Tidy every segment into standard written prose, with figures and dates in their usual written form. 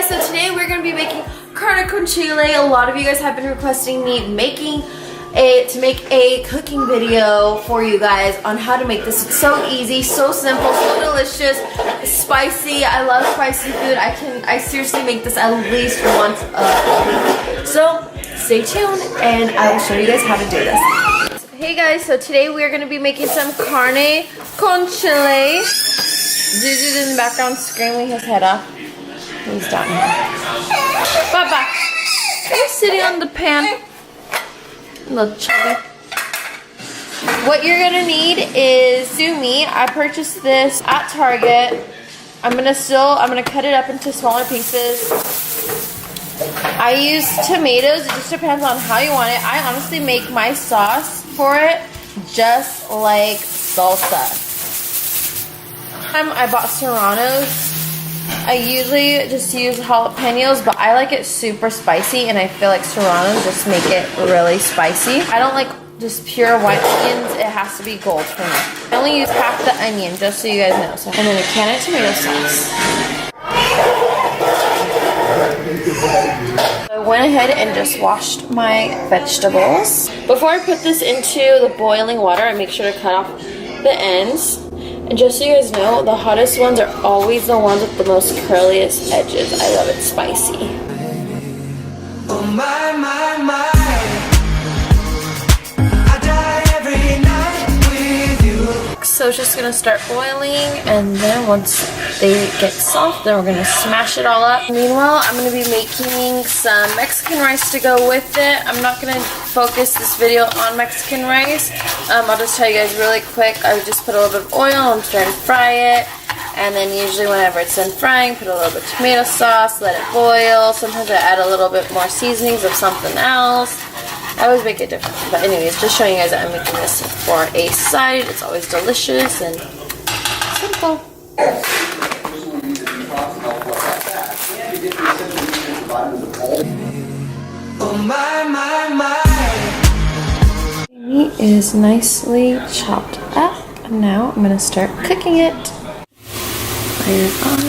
guys, so today we're going to be making carne con chile. A lot of you guys have been requesting me to make a cooking video for you guys on how to make this. It's so easy, so simple, so delicious, spicy. I love spicy food. I seriously make this at least once a week. So stay tuned and I will show you guys how to do this. Hey guys, so today we are going to be making some carne con chile. Zuzu's in the background screaming his head off. He's down here. Baba, are you sitting on the pan? Little chubby. What you're gonna need is sumi. I purchased this at Target. I'm gonna cut it up into smaller pieces. I use tomatoes. It just depends on how you want it. I honestly make my sauce for it just like salsa. I bought serranos. I usually just use jalapenos, but I like it super spicy, and I feel like serranos just make it really spicy. I don't like just pure white onions. It has to be gold for me. I only use half the onion, just so you guys know. So, and then a can of tomato sauce. I went ahead and just washed my vegetables. Before I put this into the boiling water, I make sure to cut off the ends. And just so you guys know, the hottest ones are always the ones with the most curliest edges. I love it spicy. Oh my, my, my. I die every night with you. So it's just gonna start boiling, and then once they get soft, then we're gonna smash it all up. Meanwhile, I'm gonna be making some Mexican rice to go with it. I'm not gonna focus this video on Mexican rice. I'll just tell you guys really quick. I would just put a little bit of oil and try to fry it, and then usually whenever it's done frying, put a little bit of tomato sauce, let it boil. Sometimes I add a little bit more seasonings of something else. I always make it different, but anyways, just showing you guys that I'm making this for a side. It's always delicious and simple. Oh my, my, my. Meat is nicely chopped up. Now I'm gonna start cooking it. Fire on.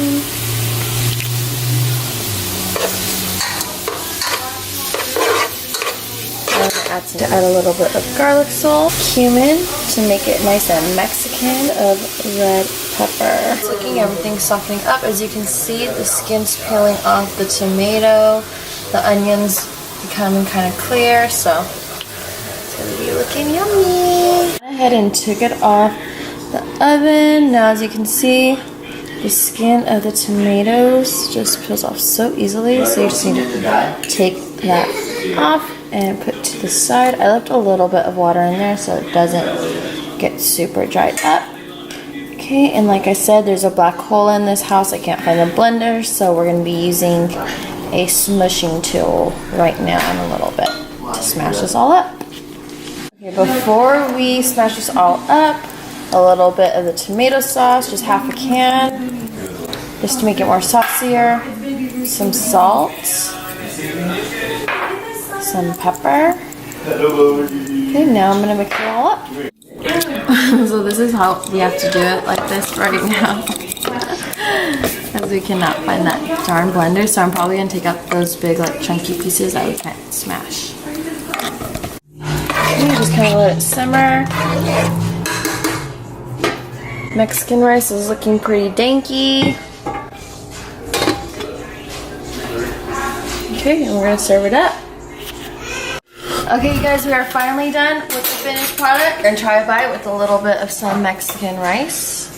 Add a little bit of garlic salt, cumin to make it nice and Mexican, of red pepper. Cooking, everything's softening up. As you can see, the skin's peeling off the tomato. The onions becoming kind of clear, so it's gonna be looking yummy. Went ahead and took it off the oven. Now, as you can see, the skin of the tomatoes just peels off so easily, so you just need to take that off and put to the side. I left a little bit of water in there so it doesn't get super dried up. Okay, and like I said, there's a black hole in this house. I can't find a blender, so we're going to be using a smushing tool right now in a little bit to smash this all up. Okay, before we smash this all up, a little bit of the tomato sauce, just half a can, just to make it more saucier. Some salt. Some pepper. Okay, now I'm gonna mix it all up. So this is how we have to do it, like this right now, because we cannot find that darn blender. So I'm probably gonna take out those big, like, chunky pieces that we can't smash. Okay, just kind of let it simmer. Mexican rice is looking pretty danky. Okay, and we're gonna serve it up. Okay, you guys, we are finally done with the finished product. We're gonna try a bite with a little bit of some Mexican rice.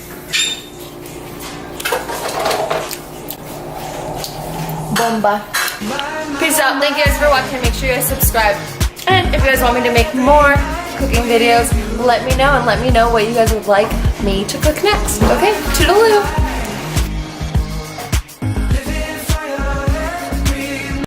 Bomba. Peace out. Thank you guys for watching. Make sure you guys subscribe. And if you guys want me to make more cooking videos, let me know, and let me know what you guys would like me to cook next. Okay, toodaloo.